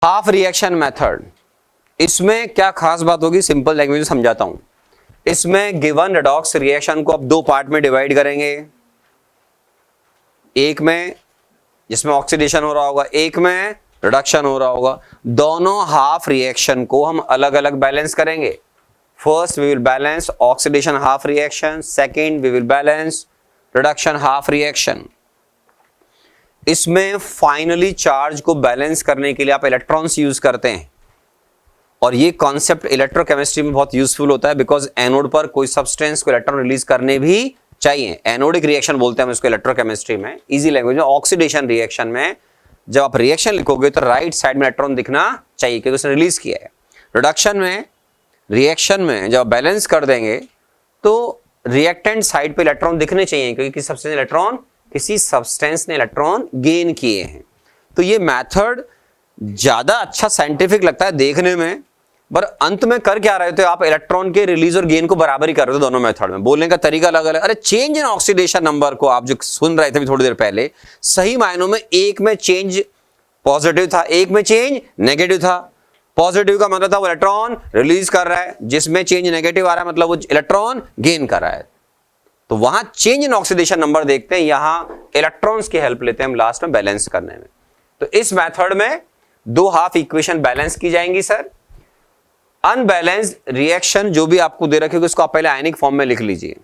Half reaction method, इसमें क्या खास बात होगी, सिंपल लैंग्वेज में समझाता हूं। इसमें गिवन रेडॉक्स रिएक्शन को अब दो पार्ट में डिवाइड करेंगे, एक में जिसमें ऑक्सीडेशन हो रहा होगा, एक में रिडक्शन हो रहा होगा। दोनों हाफ रिएक्शन को हम अलग अलग बैलेंस करेंगे। First we will balance oxidation half reaction, second we will balance reduction half reaction. इसमें फाइनली चार्ज को बैलेंस करने के लिए आप इलेक्ट्रॉन्स यूज करते हैं, और ये कॉन्सेप्ट इलेक्ट्रोकेमिस्ट्री में बहुत यूजफुल होता है, बिकॉज एनोड पर कोई सब्सटेंस को इलेक्ट्रॉन रिलीज करने भी चाहिए। एनोडिक रिएक्शन बोलते हैं हम इसको इलेक्ट्रोकेमिस्ट्री में, इजी लैंग्वेज में। ऑक्सीडेशन रिएक्शन में जब आप रिएक्शन लिखोगे तो राइट साइड में इलेक्ट्रॉन दिखना चाहिए क्योंकि उसने रिलीज किया है। रिडक्शन में, रिएक्शन में जब बैलेंस कर देंगे तो रिएक्टेंट साइड पे इलेक्ट्रॉन दिखने चाहिए क्योंकि किसी सब्सटेंस ने इलेक्ट्रॉन गेन किए हैं। तो ये मेथड ज्यादा अच्छा साइंटिफिक लगता है देखने में, पर अंत में कर क्या रहे थे आप, इलेक्ट्रॉन के रिलीज और गेन को बराबरी कर रहे थे दोनों मेथड में। बोलने का तरीका अलग अलग। अरे चेंज इन ऑक्सीडेशन नंबर को आप जो सुन रहे थे थोड़ी देर पहले, सही मायनों में एक में चेंज पॉजिटिव था, एक में चेंज नेगेटिव था। पॉजिटिव का मतलब था वो इलेक्ट्रॉन रिलीज कर रहा है, जिसमें चेंज नेगेटिव आ रहा है मतलब वो इलेक्ट्रॉन गेन कर रहा है। तो वहां चेंज इन ऑक्सीडेशन नंबर देखते हैं, यहां इलेक्ट्रॉन्स की हेल्प लेते हैं हम लास्ट में बैलेंस करने में। तो इस मेथड में दो हाफ इक्वेशन बैलेंस की जाएंगी सर। अनबैलेंस्ड रिएक्शन जो भी आपको दे रखे उसको आप पहले आयनिक फॉर्म में लिख लीजिए।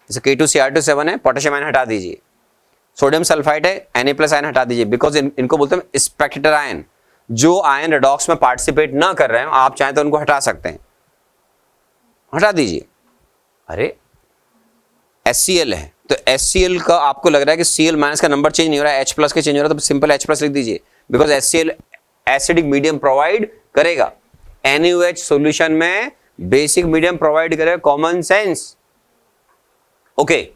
जैसे K2Cr2 है, पोटेशियम आयन हटा दीजिए, सोडियम सल्फाइड है, Na+ आयन हटा दीजिए, बिकॉज इनको बोलते हैं स्पेक्टेटर आयन। जो आयन रेडॉक्स में पार्टिसिपेट ना कर रहे हैं आप चाहें तो उनको हटा सकते हैं, हटा दीजिए। अरे HCl है तो HCl का आपको लग रहा है कि Cl- का नंबर चेंज नहीं हो रहा है, H+ के चेंज हो रहा है, तो सिंपल H+ लिख दीजिए, because HCl acidic medium provide करेगा। NaOH सॉल्यूशन में बेसिक मीडियम प्रोवाइड करेगा, कॉमन सेंस। ओके,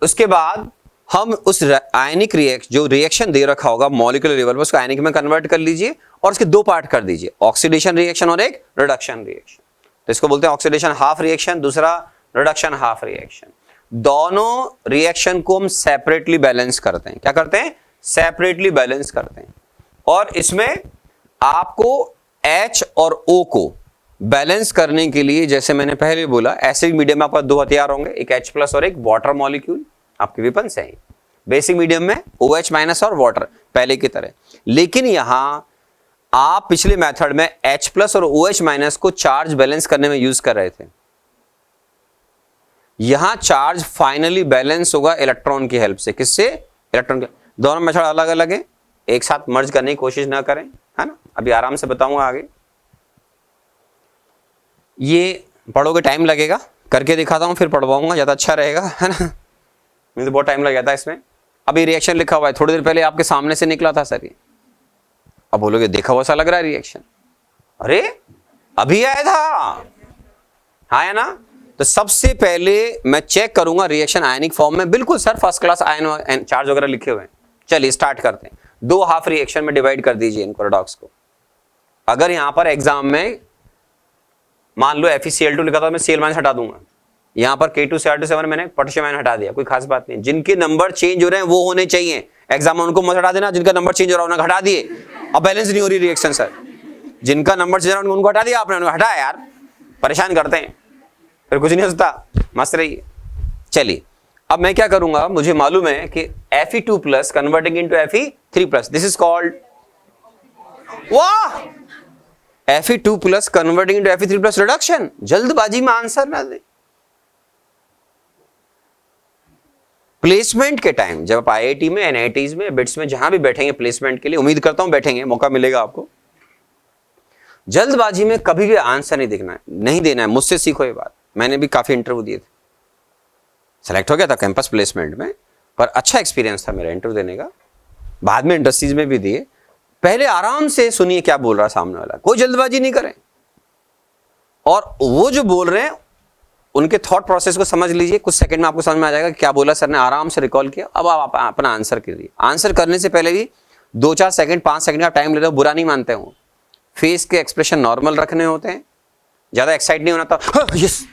उसके बाद हम उस आयनिक जो रिएक्शन दे रखा होगा मॉलिक्यूलर लेवल पर, उसको आयनिक में कन्वर्ट कर लीजिए और उसके दो पार्ट कर दीजिए, ऑक्सीडेशन रिएक्शन और एक रिडक्शन रिएक्शन। तो इसको बोलते हैं ऑक्सीडेशन हाफ रिएक्शन, दूसरा रिडक्शन हाफ रिएक्शन। दोनों रिएक्शन को हम सेपरेटली बैलेंस करते हैं। क्या करते हैं? सेपरेटली बैलेंस करते हैं। और इसमें आपको H और O को बैलेंस करने के लिए, जैसे मैंने पहले बोला, एसिडिक मीडियम में आपका दो हथियार होंगे, एक H+ और एक वाटर मॉलिक्यूल, आपके वेपन्स हैं। बेसिक मीडियम में OH- और वाटर पहले की तरह। लेकिन यहां आप पिछले मेथड में H+ और OH- को चार्ज बैलेंस करने में यूज कर रहे थे। यहां चार्ज फाइनली बैलेंस होगा इलेक्ट्रॉन की हेल्प से। किससे? इलेक्ट्रॉन के। दोनों मेथड अलग अलग है, एक साथ मर्ज करने की कोशिश ना करें, है ना। अभी आराम से बताऊंगा आगे। ये पढ़ोगे टाइम लगेगा, करके दिखाता हूं फिर पढ़वाऊंगा, ज्यादा अच्छा रहेगा, है ना। मुझे तो बहुत टाइम लग जाता है इसमें। अभी रिएक्शन लिखा हुआ है, थोड़ी देर पहले आपके सामने से निकला था सर ये। अब बोलोगे देखा हुआ सा लग रहा है रिएक्शन, अरे अभी आया था, हाँ है ना। तो सबसे पहले मैं चेक करूंगा रिएक्शन आयनिक फॉर्म में, बिल्कुल sir first class ion charge वगैरह लिखे हुए हैं। चलिए स्टार्ट करते हैं। दो हाफ रिएक्शन में डिवाइड कर दीजिए इनको, रेडॉक्स को। अगर यहां पर एग्जाम में मान लो FeCl2 लिखा था, मैं Cl- हटा दूंगा। यहां पर K2Cr2 मैंने पोटेशियम आयन हटा दिया, कोई खास बात नहीं। जिनके नंबर चेंज हो रहे हैं वो होने चाहिए एग्जाम में, उनको मत हटा देना। जिनका नंबर चेंज हो रहा है उन्हें हटा दिए, अब बैलेंस नहीं हो रही रिएक्शन सर। जिनका नंबर चेंज हो रहा है उनको हटा दिया आपने, उनको हटाया यार, परेशान करते हैं, फिर कुछ नहीं होता, मस्त रहिए। चलिए अब मैं क्या करूंगा, मुझे मालूम है कि Fe2+ converting into Fe3+, this is called, वाह, Fe2+ converting into Fe3+ reduction. जल्दबाजी में आंसर ना दे। प्लेसमेंट के टाइम जब आप IIT में, NITs में, बिट्स में जहां भी बैठेंगे प्लेसमेंट के लिए, उम्मीद करता हूं बैठेंगे, मौका मिलेगा आपको, जल्दबाजी में कभी भी आंसर नहीं देखना है, नहीं देना है। मुझसे सीखो ये बात। मैंने भी काफी इंटरव्यू दिए थे, सेलेक्ट हो गया था कैंपस प्लेसमेंट में, पर अच्छा एक्सपीरियंस था मेरा इंटरव्यू देने का। बाद में इंडस्ट्रीज में भी दिए। पहले आराम से सुनिए क्या बोल रहा सामने वाला, कोई जल्दबाजी नहीं करें, और वो जो बोल रहे हैं उनके थॉट प्रोसेस को समझ लीजिए। कुछ सेकंड में आपको समझ में आ जाएगा क्या बोला सर ने, आराम से रिकॉल किया। अब आप अपना आंसर कीजिए। आंसर करने से पहले भी 2-4 सेकंड 5 सेकंड का टाइम ले लो, बुरा नहीं मानते हो। फेस के एक्सप्रेशन नॉर्मल रखने होते हैं, ज्यादा एक्साइट नहीं होना था। हाँ, यस,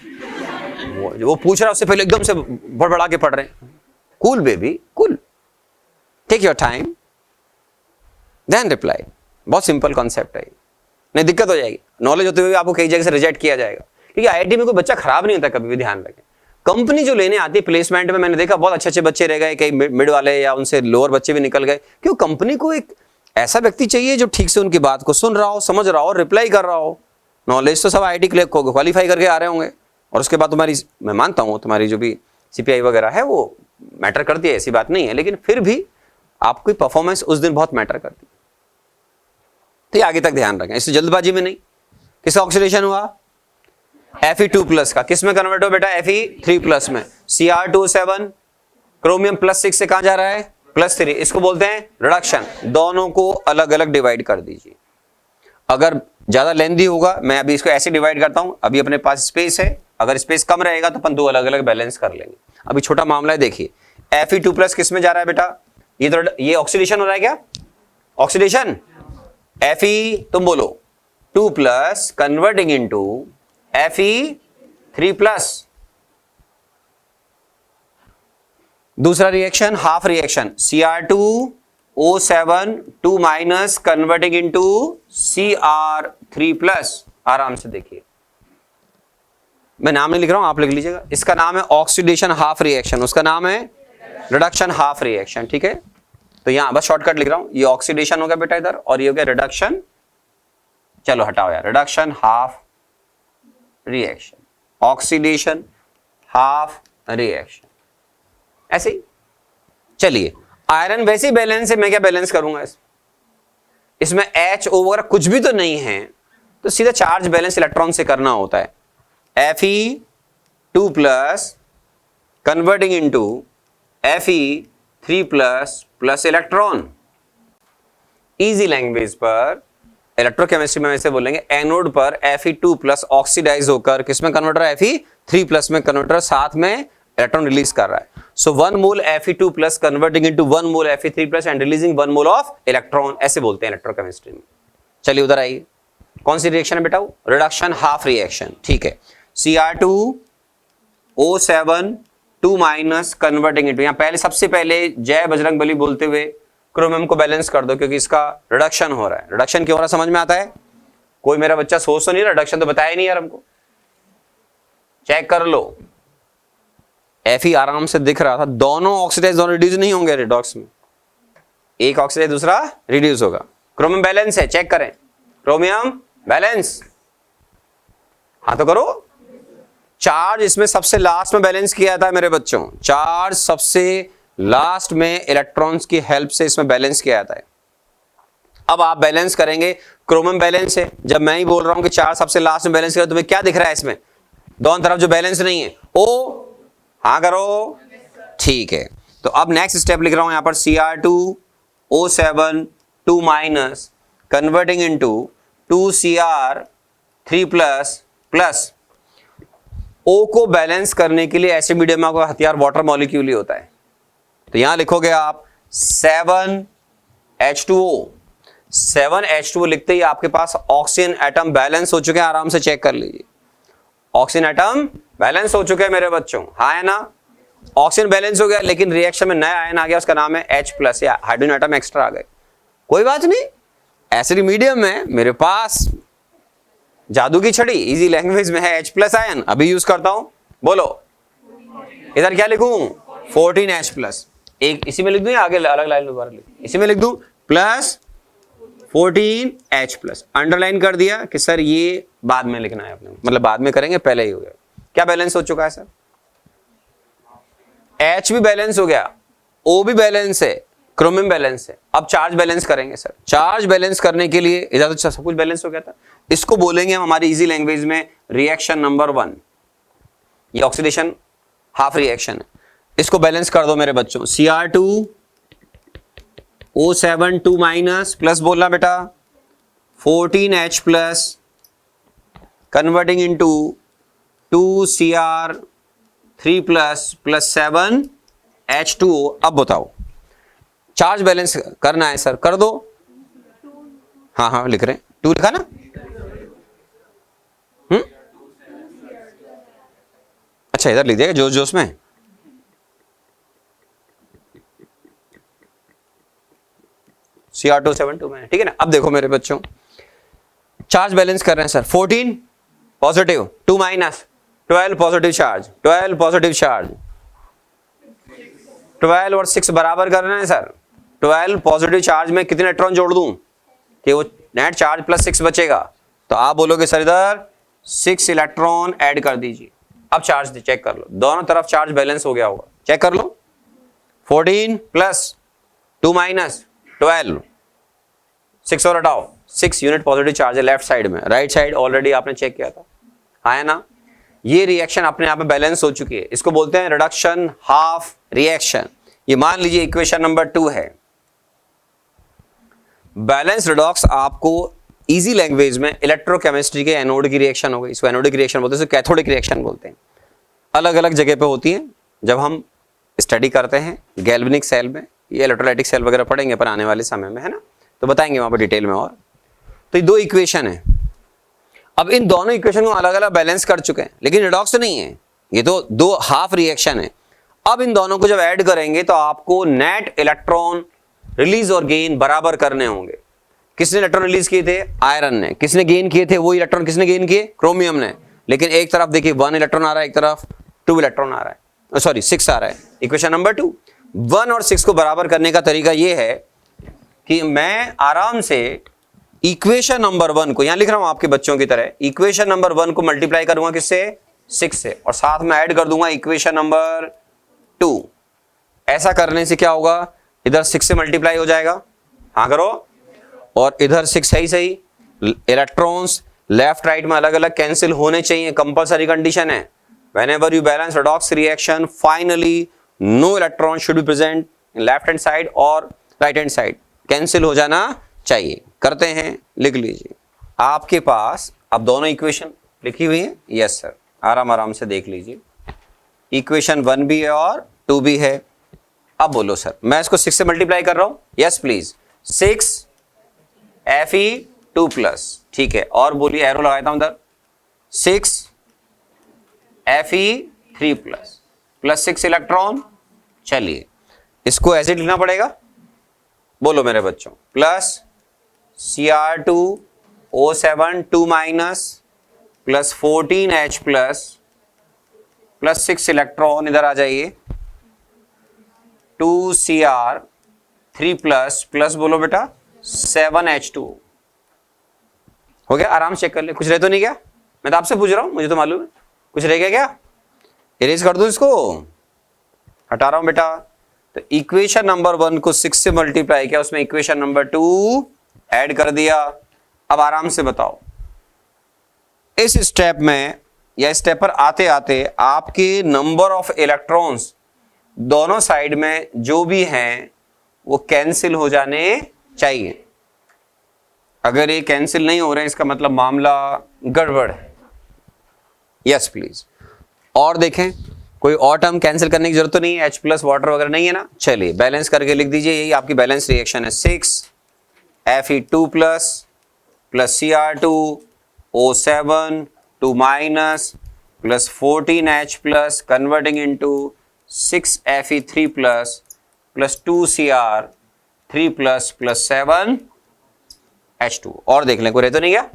वो पूछ रहा है उससे पहले एकदम से बड़बड़ा के पढ़ रहे हैं। Cool baby, cool, take your time, then reply. बहुत सिंपल कॉन्सेप्ट है, नहीं दिक्कत हो जाएगी। नॉलेज होते हुए आपको कई जगह से रिजेक्ट किया जाएगा, क्योंकि आईआईटी में कोई बच्चा खराब नहीं होता, कभी भी ध्यान रखें। कंपनी जो लेने आती है प्लेसमेंट में, मैंने देखा बहुत अच्छे अच्छे बच्चे रह गए, कई मिड वाले या उनसे लोअर बच्चे भी निकल गए, क्यों? कंपनी को एक ऐसा व्यक्ति चाहिए जो ठीक से उनकी बात को सुन रहा हो, समझ रहा हो, रिप्लाई कर रहा हो। नॉलेज तो सब आईआईटी क्वालिफाई करके आ रहे होंगे, और उसके बाद तुम्हारी, मैं मानता हूँ तुम्हारी जो भी सीपीआई वगैरह है वो मैटर करती है, ऐसी बात नहीं है, लेकिन फिर भी आपकी परफॉर्मेंस उस दिन बहुत मैटर करती है। तो ये आगे तक ध्यान रखें, इससे जल्दबाजी में नहीं। किसका ऑक्सीडेशन हुआ? Fe2+ का। किस में कन्वर्ट हो बेटा? Fe3+ में। Cr2O7 क्रोमियम +6 से कहां जा रहा है? +3। इसको बोलते हैं रिडक्शन। दोनों को अलग अलग डिवाइड कर दीजिए। अगर ज्यादा लेंथी होगा, मैं अभी इसको ऐसे डिवाइड करता हूं, अभी अपने पास स्पेस है, अगर स्पेस कम रहेगा तो अपन दो अलग अलग बैलेंस कर लेंगे। अभी छोटा मामला है, देखिए Fe2+ किस में जा रहा है बेटा? ये ऑक्सीडेशन हो रहा है क्या? ऑक्सीडेशन Fe, तुम बोलो 2+ कन्वर्टिंग इनटू Fe3+। दूसरा reaction, half reaction, Cr2O7 2- converting into Cr3+। आराम से देखिए, मैं नाम नहीं लिख रहा हूं, आप लिख लीजिएगा। इसका नाम है ऑक्सीडेशन हाफ रिएक्शन, उसका नाम है रिडक्शन हाफ रिएक्शन। ठीक है, तो यहां बस शॉर्टकट लिख रहा हूं, ये ऑक्सीडेशन हो गया बेटा इधर, और ये हो गया रिडक्शन। चलो हटाओ यार, reduction half reaction, oxidation half reaction, ऐसे ही। चलिए, आयरन वैसे ही बैलेंस है, मैं क्या बैलेंस करूंगा? इसमें HO वगैरह कुछ भी तो नहीं है, तो सीधा चार्ज बैलेंस इलेक्ट्रॉन से करना होता है। Fe2+ converting into Fe3+ plus electron. Easy language पर इलेक्ट्रोकेमिस्ट्री में वैसे बोलेंगे, एनोड पर Fe2+ ऑक्सीडाइज होकर किसमें कन्वर्टर है? Fe3+ में कन्वर्टर साथ में इलेक्ट्रॉन रिलीज कर रहा है। सो 1 मोल Fe2+ converting into 1 mole Fe3+ and releasing 1 mole of electron, ऐसे बोलते हैं इलेक्ट्रोकेमिस्ट्री में। चलिए उधर आइए, कौन सी रिएक्शन है बेटा? Reduction half reaction. ठीक है, Cr2O7 2- कन्वर्टिंग इनटू, यहां पहले सबसे पहले जय बजरंगबली बोलते हुए क्रोमियम को बैलेंस कर दो, क्योंकि इसका रिडक्शन हो रहा है। रिडक्शन क्यों हो रहा है समझ में आता है? कोई मेरा बच्चा सोच तो नहीं रहा, रिडक्शन तो बताया नहीं यार हमको, चेक कर लो। Fe आराम से दिख रहा था, दोनों ऑक्सीडाइज, दोनों रिड्यूस नहीं होंगे रिडॉक्स में, एक ऑक्सीडाइज दूसरा रिड्यूस होगा। क्रोमियम बैलेंस है, चेक करें, क्रोमियम बैलेंस, हाँ तो करो। चार्ज इसमें सबसे लास्ट में बैलेंस किया था मेरे बच्चों, चार्ज सबसे लास्ट में इलेक्ट्रॉन्स की हेल्प से इसमें बैलेंस किया जाता है। अब आप बैलेंस करेंगे, क्रोमियम बैलेंस है, जब मैं ही बोल रहा हूं कि चार्ज सबसे लास्ट में बैलेंस किया, तुम्हें क्या दिख रहा है इसमें? दोनों तरफ जो बैलेंस नहीं है, O, हाँ करो, ठीक है। तो अब नेक्स्ट स्टेप लिख रहा हूं यहां पर, Cr2O7 2- converting into 2Cr3+ plus. O को बैलेंस करने के लिए ऐसे मीडियम का हथियार वाटर मॉलिक्यूल ही होता है, तो यहां लिखोगे आप 7H2O। 7H2O लिखते ही आपके पास ऑक्सीजन एटम बैलेंस हो चुके हैं, आराम से चेक कर लीजिए, ऑक्सीजन एटम बैलेंस हो चुके हैं मेरे बच्चों, हाँ है ना? ऑक्सीजन बैलेंस हो गया, लेकिन रिएक्शन में नया आयन आ गया, उसका नाम है H+, या हाइड्रोजन एटम एक्स्ट्रा आ गए। कोई बात नहीं, एसिड मीडियम में मेरे पास जादू की छड़ी, इजी लैंग्वेज में है H+ आयन, अभी यूज करता हूं, बोलो इधर क्या लिखूं? 14H+, एक इसी में लिख दूं या आगे अलग लाइन दोबारा लिख? इसी में लिख दूं, प्लस 14H+, अंडरलाइन कर दिया कि सर ये बाद में लिखना है अपने, मतलब बाद में करेंगे, पहले ही हो गया। क्या बैलेंस हो चुका है सर? H भी बैलेंस हो गया, O भी बैलेंस है, क्रोमियम बैलेंस है। अब चार्ज बैलेंस करेंगे सर। चार्ज बैलेंस करने के लिए इधर तो सब कुछ बैलेंस हो गया था, इसको बोलेंगे हम हमारी इजी लैंग्वेज में रिएक्शन नंबर 1। ये ऑक्सीडेशन हाफ रिएक्शन है, इसको बैलेंस कर दो मेरे बच्चों। Cr2O7 2- प्लस बोलना बेटा 14H+ converting into 2Cr3+ plus 7H2O। अब बताओ चार्ज बैलेंस करना है सर, कर दो। हाँ हाँ लिख रहे हैं, 2 लिखा ना? अच्छा इधर लिख दिया जोश जोश में। Cr2 2 ठीक है ना। अब देखो मेरे बच्चों, चार्ज बैलेंस कर रहे हैं sir, 14 positive, 2 minus, 12 positive charge, 12 positive charge, 12 और 6 बराबर कर रहे हैं सर। 12 पॉजिटिव चार्ज में कितने इलेक्ट्रॉन जोड़ दूं कि वो नेट चार्ज प्लस 6 बचेगा? तो आप बोलोगे सर इधर 6 इलेक्ट्रॉन ऐड कर दीजिए। अब चार्ज चेक कर लो, दोनों तरफ चार्ज बैलेंस हो गया होगा, चेक कर लो। 14 प्लस 2 माइनस 12, 6 और हटाओ, 6 यूनिट पॉजिटिव चार्ज है लेफ्ट साइड में, राइट साइड ऑलरेडी आपने चेक किया था, आया ना। ये रिएक्शन अपने आप में बैलेंस हो चुकी है, इसको बोलते हैं रिडक्शन हाफ रिएक्शन। ये मान लीजिए इक्वेशन नंबर 2 है। बैलेंस रिडॉक्स आपको इजी लैंग्वेज में इलेक्ट्रोकेमिस्ट्री के एनोड की रिएक्शन हो गई, इसको एनोडिक रिएक्शन बोलते हैं, इसको कैथोडिक रिएक्शन बोलते हैं। अलग अलग जगह पे होती है जब हम स्टडी करते हैं गैल्वेनिक सेल में, ये इलेक्ट्रोलाइटिक सेल वगैरह पढ़ेंगे पर आने वाले समय में, है ना, तो बताएंगे वहां पर डिटेल में। और तो ये दो इक्वेशन है। अब इन दोनों इक्वेशन को अलग अलग बैलेंस कर चुके हैं, लेकिन रिडॉक्स तो नहीं है, ये तो दो हाफ रिएक्शन है। अब इन दोनों को जब ऐड करेंगे तो आपको नेट इलेक्ट्रॉन रिलीज और गेन बराबर करने होंगे। किसने इलेक्ट्रॉन रिलीज किए थे? आयरन ने। किसने गेन किए थे? वो इलेक्ट्रॉन किसने गेन किए? क्रोमियम ने। लेकिन एक तरफ देखिए 1 इलेक्ट्रॉन आ रहा है, एक तरफ 2 इलेक्ट्रॉन आ रहा है, सॉरी 6 आ रहा है। इक्वेशन नंबर 2, 1 और 6 को बराबर करने का तरीका यह है कि मैं आराम से इक्वेशन नंबर 1 को यहां लिख रहा हूं आपके बच्चों की तरह, इक्वेशन नंबर 1 को मल्टीप्लाई करूंगा किससे? 6 से, और साथ में ऐड कर दूंगा इक्वेशन नंबर 2। ऐसा करने से क्या होगा? इधर 6 से मल्टीप्लाई हो जाएगा, हाँ करो, और इधर 6 सही सही। इलेक्ट्रॉन्स लेफ्ट राइट में अलग अलग कैंसिल होने चाहिए, कंपलसरी कंडीशन है। Whenever you balance redox reaction, finally no electron should be present in left hand side और राइट हैंड साइड, कैंसिल हो जाना चाहिए। करते हैं, लिख लीजिए। आपके पास अब दोनों इक्वेशन लिखी हुई है? यस सर, आराम आराम से देख लीजिए। इक्वेशन 1 भी है और 2 भी है। अब बोलो सर, मैं इसको 6 से मल्टीप्लाई कर रहा हूं, यस प्लीज। 6 Fe2 प्लस, ठीक है, और बोलिए, एरो लगाता हूं इधर, 6 Fe3 प्लस, प्लस 6 इलेक्ट्रॉन। चलिए इसको ऐसे लिखना पड़ेगा, बोलो मेरे बच्चों, plus Cr2O7 2 minus, plus 14H plus, plus 6 electron, इधर आ जाइए, 2Cr3 प्लस, प्लस बोलो बेटा 7H2। हो गया? आराम चेक कर ले, कुछ रह तो नहीं गया? मैं तो आपसे पूछ रहा हूं, मुझे तो मालूम है। कुछ रह गया क्या? इरेज कर दूं इसको, हटा रहा हूं बेटा। तो इक्वेशन नंबर 1 को 6 से मल्टीप्लाई किया, उसमें इक्वेशन नंबर 2 ऐड कर दिया। अब आराम से बताओ, इस स्टेप में या स्टेप पर आते आते आपके नंबर ऑफ इलेक्ट्रॉन्स दोनों साइड में जो भी हैं वो कैंसिल हो जाने चाहिए। अगर ये कैंसिल नहीं हो रहे हैं, इसका मतलब मामला गड़बड़ है। Yes please. और देखें, कोई और टर्म कैंसिल करने की जरूरत तो नहीं है, H प्लस वाटर वगैरह नहीं है ना। चलिए बैलेंस करके लिख दीजिए, यही आपकी बैलेंस रिएक्शन है। 6 Fe2 plus, plus Cr2O7 2 minus, plus 14H plus, converting into 6 Fe3 plus, plus 2Cr3 plus, plus 7H2। और देख लें, कोई रह तो नहीं गया?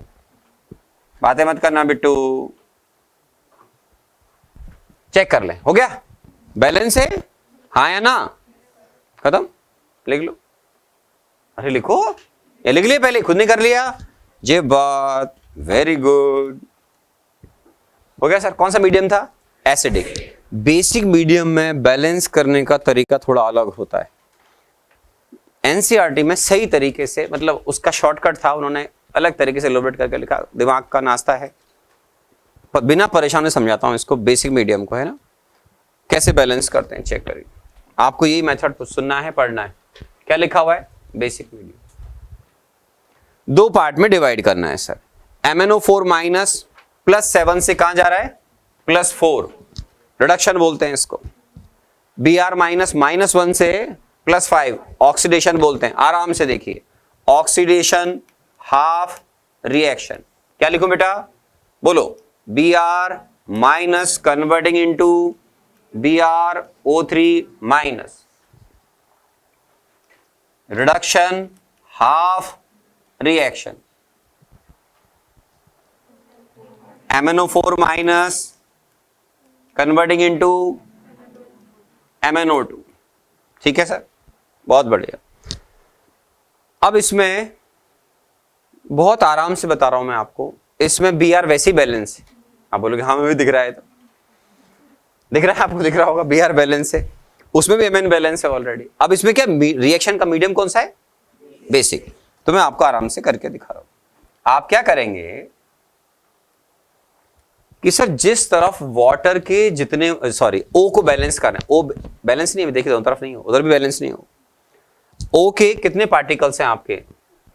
बातें मत करना बिट्टू, चेक कर लें। हो गया? बैलेंस है, हाँ या ना? खत्म? लिख लो। अरे लिखो, ये लिख लिया पहले, खुद नहीं कर लिया? ये बात, वेरी गुड। हो गया सर? कौन सा मीडियम था? एसिडिक। बेसिक मीडियम में बैलेंस करने का तरीका थोड़ा अलग होता है। एनसीईआरटी में सही तरीके से, मतलब उसका शॉर्टकट था, उन्होंने अलग तरीके से एलोबरेट करके लिखा, दिमाग का नाश्ता है। पर बिना परेशानी समझाता हूं इसको, बेसिक मीडियम को, है ना, कैसे बैलेंस करते हैं, चेक करिए। आपको यही मेथड सुनना है, पढ़ना है। क्या लिखा हुआ है? Basic medium. 2 पार्ट में डिवाइड करना है सर। MnO4 माइनस प्लस 7 से कहां जा रहा है? प्लस 4, रिडक्शन बोलते हैं इसको। Br माइनस -1 से प्लस 5, ऑक्सीडेशन बोलते हैं। आराम से देखिए, ऑक्सीडेशन हाफ रिएक्शन। क्या लिखूं बेटा? बोलो, Br minus converting into BrO3 minus, reduction half reaction, MnO4 minus converting into MnO2। ठीक है सर, बहुत बढ़िया। अब इसमें बहुत आराम से बता रहा हूं मैं आपको, इसमें Br वैसी बैलेंस है। आप बोलोगे हाँ, हमें भी दिख रहा है, तो दिख रहा है, आपको दिख रहा होगा Br बैलेंस है, उसमें भी Mn बैलेंस है ऑलरेडी। अब इसमें क्या रिएक्शन का मीडियम कौन सा है? बेसिक। तो मैं आपको आराम से करके दिखा रहा हूं। आप क्या करेंगे कि सर जिस तरफ वाटर के जितने, सॉरी, O को बैलेंस करना है, O बैलेंस नहीं है, देखिए दोनों तरफ नहीं हो, उधर भी बैलेंस नहीं हो। O के कितने पार्टिकल्स हैं आपके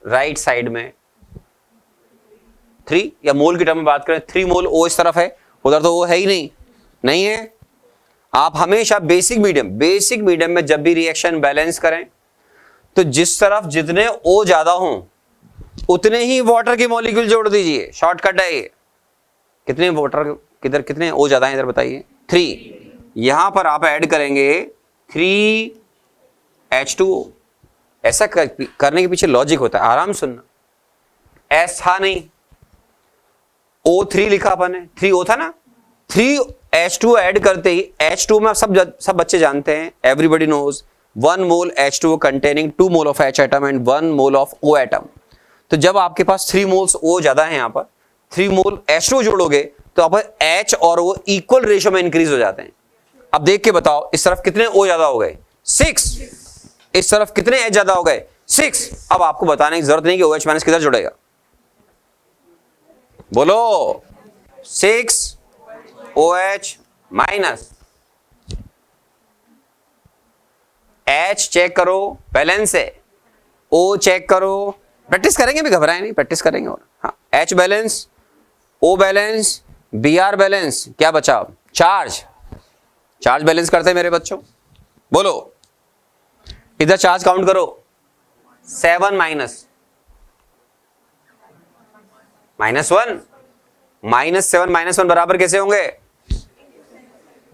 राइट साइड में? 3, या मोल की टर्म में बात करें 3 मोल O इस तरफ है, उधर तो O है ही नहीं है। आप हमेशा बेसिक मीडियम में जब भी रिएक्शन बैलेंस करें तो जिस तरफ जितने O ज्यादा हों उतने ही वाटर के मॉलिक्यूल जोड़ दीजिए। शॉर्टकट है ये। कितने वाटर किधर, कितने O ज्यादा हैं इधर बताइए? 3। यहां पर आप ऐड करेंगे 3H2O। ऐसा करने के पीछे लॉजिक होता है, आराम सुनना। S था नहीं, O3 लिखा अपन ने, 3O था ना, 3H2O ऐड करते ही, H2O में सब बच्चे जानते हैं, everybody knows 1 mole H2O containing 2 mole of H atom and 1 mole of O atom. तो जब आपके पास 3 मोल्स O ज्यादा है, यहां पर 3 मोल H2O जोड़ोगे तो आप H और O इक्वल रेशियो में इंक्रीज हो जाते हैं। अब देख के बताओ, इस तरफ कितने O ज्यादा हो गए? 6। इस तरफ कितने H ज्यादा हो गए? 6। अब आपको बताने की जरूरत नहीं कि OH माइनस किधर जुड़ेगा, बोलो। 6 OH माइनस, H चेक करो बैलेंस है, O चेक करो, प्रैक्टिस करेंगे भी, घबराएं नहीं, प्रैक्टिस करेंगे। और हाँ, H balance, O balance, Br balance, क्या बचा? चार्ज बैलेंस करते हैं मेरे बच्चों, बोलो। इधर चार्ज काउंट करो, 7 माइनस -1, -7 -1 बराबर कैसे होंगे?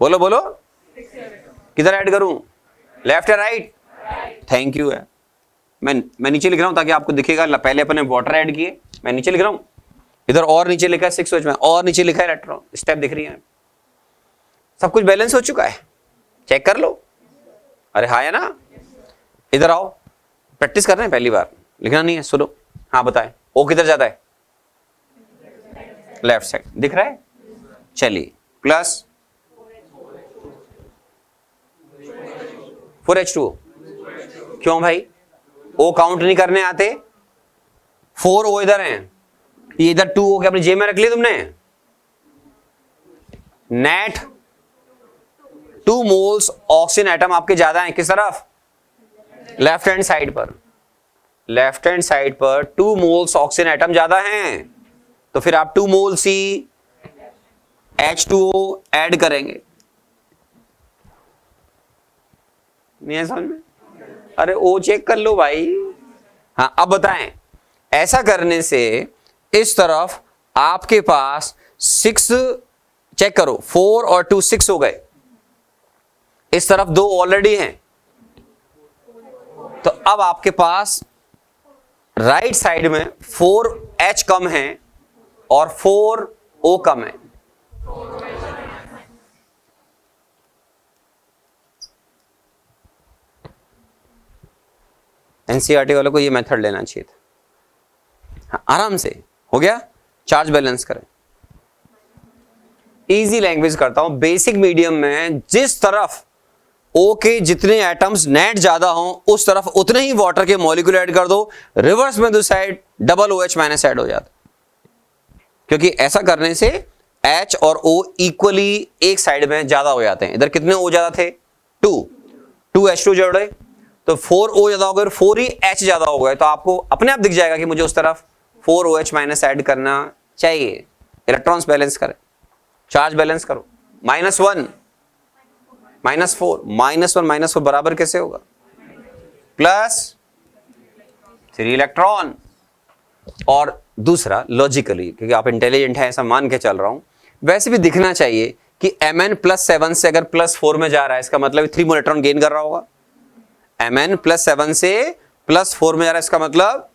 बोलो। किधर ऐड करूं, लेफ्ट या राइट? थैंक यू है। मैं नीचे लिख रहा हूं ताकि आपको दिखेगा। पहले अपने वाटर ऐड किए, मैं नीचे लिख रहा हूं, इधर और नीचे लिखा है 6OH में, और नीचे लिखा है इलेक्ट्रॉन, स्टेप दिख रही है। सब कुछ बैलेंस हो चुका है, चेक कर लो। अरे हाँ है ना? इधर आओ, प्रैक्टिस कर रहे हैं, पहली बार लिखना नहीं है, सुनो। हाँ बताए, O किधर जाता है? लेफ्ट साइड, दिख रहा है? चलिए, प्लस 4H2O। क्यों भाई? O काउंट नहीं करने आते? 4O इधर हैं, ये इधर 2O के अपनी जेब में रख लिया तुमने। नेट 2 मोल्स ऑक्सीजन एटम आपके ज्यादा हैं, किस तरफ? लेफ्ट हैंड साइड पर। लेफ्ट हैंड साइड पर 2 मोल्स ऑक्सीजन एटम ज्यादा हैं, तो फिर आप 2 मोल्स ही H2O ऐड करेंगे। नहीं है समझ में? अरे O चेक कर लो भाई। हाँ, अब बताएं, ऐसा करने से इस तरफ आपके पास 6, चेक करो, 4 और 2 6 हो गए। इस तरफ 2 ऑलरेडी हैं, तो अब आपके पास राइट साइड में 4H कम है और 4O कम है। एनसीईआरटी वालों को ये मेथड लेना चाहिए था। हाँ, आराम से हो गया। चार्ज बैलेंस करें, इजी लैंग्वेज करता हूं। बेसिक मीडियम में जिस तरफ O के जितने एटम्स नेट ज्यादा हों उस तरफ उतने ही वाटर के मॉलिक्यूल ऐड कर दो। रिवर्स में दो side double OH minus add हो जाता, क्योंकि ऐसा करने से H और O इक्वली एक साइड में ज्यादा हो जाते हैं। इधर कितने O ज्यादा थे? 2H2 जोड़े तो 4O ज्यादा हो गए और 4 ही H ज्यादा हो गए, तो आपको अपने आप दिख जाएगा कि मुझे उस तरफ 4OH माइनस ऐड करना चाहिए। इलेक्ट्रॉन्स बैलेंस करें, चार्ज बैलेंस करो। -1 -4, -1 -4 बराबर कैसे होगा? +3 इलेक्ट्रॉन। और दूसरा लॉजिकली, क्योंकि आप इंटेलिजेंट हैं ऐसा मान के चल रहा हूं, वैसे भी दिखना चाहिए कि Mn +7 से अगर +4 में जा रहा है, इसका मतलब 3 मोल इलेक्ट्रॉन गेन कर रहा होगा। Mn +7 से +4 में जा रहा है, इसका मतलब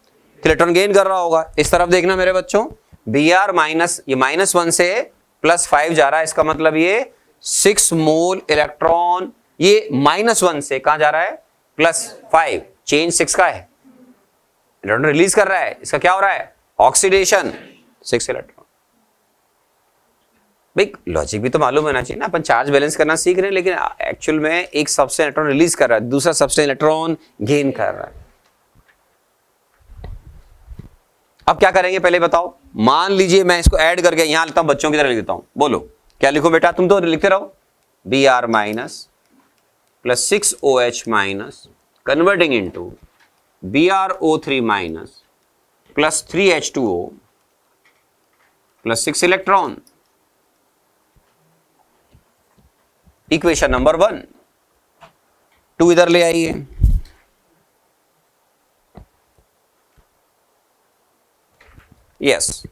इलेक्ट्रॉन गेन कर रहा होगा। इस तरफ देखना मेरे बच्चों, Br माइनस, ये -1 से +5 जा रहा है, इसका मतलब ये 6 मोल इलेक्ट्रॉन ये -1 से कहां जा रहा है, +5, चेंज 6 का है, इलेक्ट्रॉन रिलीज कर रहा है। इसका क्या हो रहा है, ऑक्सीडेशन, 6 इलेक्ट्रॉन। भाई लॉजिक भी तो मालूम होना चाहिए ना, अपन चार्ज बैलेंस करना सीख रहे हैं, लेकिन एक्चुअल में एक सबसे इलेक्ट्रॉन रिलीज कर रहा है, दूसरा सबसे इलेक्ट्रॉन गेन कर रहा है। अब क्या करेंगे पहले बताओ। मान लीजिए मैं इसको ऐड करके यहां लिखता हूं, बच्चों की तरह लिख देता हूं, बोलो क्या लिखो बेटा, तुम तो लिखते रहो, Br minus plus 6OH minus converting into BrO3 minus plus 3H2O plus 6 electron. Equation number 1, 2 इधर ले आइए, यस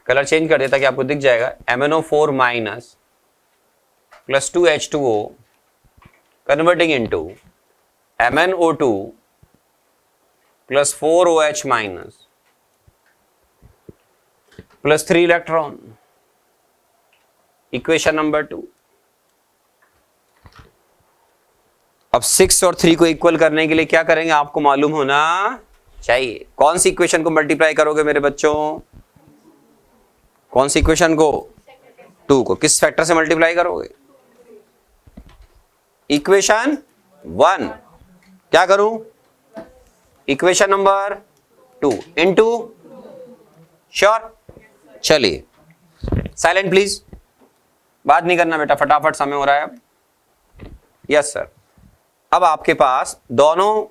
कलर चेंज कर देता कि आपको दिख जाएगा, MnO4 minus plus 2H2O converting into MnO2 plus 4OH minus plus 3 electron. Equation number 2। अब 6 और 3 को इक्वल करने के लिए क्या करेंगे, आपको मालूम होना चाहिए। कौन सी इक्वेशन को मल्टीप्लाई करोगे मेरे बच्चों, कौन सी इक्वेशन को, 2 को किस फैक्टर से मल्टीप्लाई करोगे, इक्वेशन 1, क्या करूं, इक्वेशन नंबर 2 इनटू, श्योर, चलिए साइलेंट प्लीज, बात नहीं करना बेटा, फटाफट समय हो रहा है अब। यस सर, अब आपके पास दोनों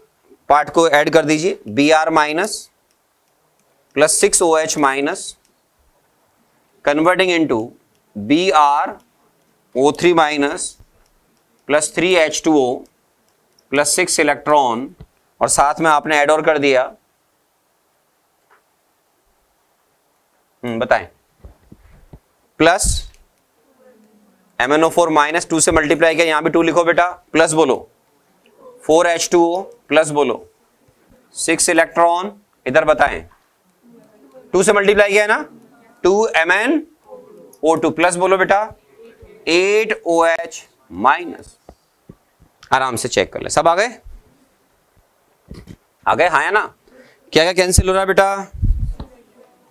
पार्ट को ऐड कर दीजिए, Br minus plus 6OH minus converting into BrO3 minus plus 3H2O plus 6 electron, और साथ में आपने ऐड और कर दिया, बताएं, प्लस MnO4 माइनस 2 से मल्टीप्लाई किया, यहां भी 2 लिखो बेटा, प्लस बोलो 4H2O प्लस बोलो 6 इलेक्ट्रॉन, इधर बताएं 2 से मल्टीप्लाई किया है ना, 2MnO2 प्लस बोलो बेटा 8OH माइनस। आराम से चेक कर ले, सब आ गए, आ गए, हाँ या ना, क्या क्या कैंसिल हो रहा है बेटा,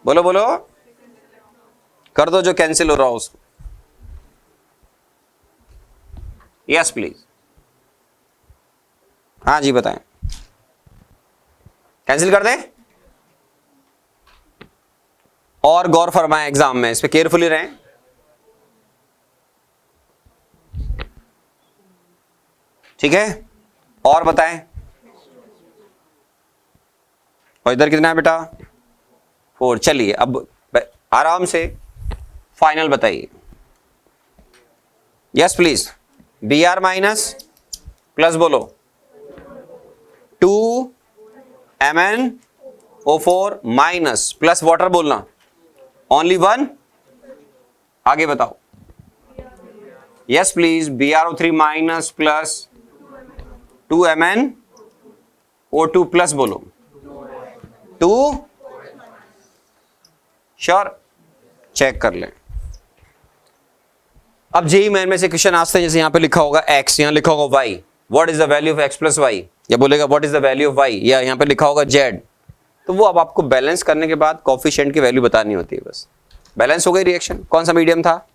बोलो बोलो, कर दो जो कैंसिल हो रहा हो उसको, यस प्लीज, हाँ जी बताएं, कैंसिल कर दें, और गौर फरमाएं एग्जाम में, इस पे केयरफुली रहें। ठीक है, और बताएं, और इधर कितना है बेटा, 4। चलिए अब आराम से फाइनल बताइए, yes please, Br minus plus बोलो 2MnO4 माइनस प्लस वाटर बोलना, ओनली 1, आगे बताओ, yes please, BrO3 minus plus 2MnO2 plus बोलो 2, श्योर, चेक कर लें। अब जेई मेन में से क्वेश्चन आते हैं, जैसे यहां पे लिखा होगा x, यहां लिखा होगा y, what is the value of x plus y, या बोलेगा what is the value of y, या यहां पे लिखा होगा z, तो वो अब आपको बैलेंस करने के बाद कोफिशिएंट की वैल्यू बतानी होती है, बस बैलेंस हो गई रिएक्शन। कौन सा मीडियम था,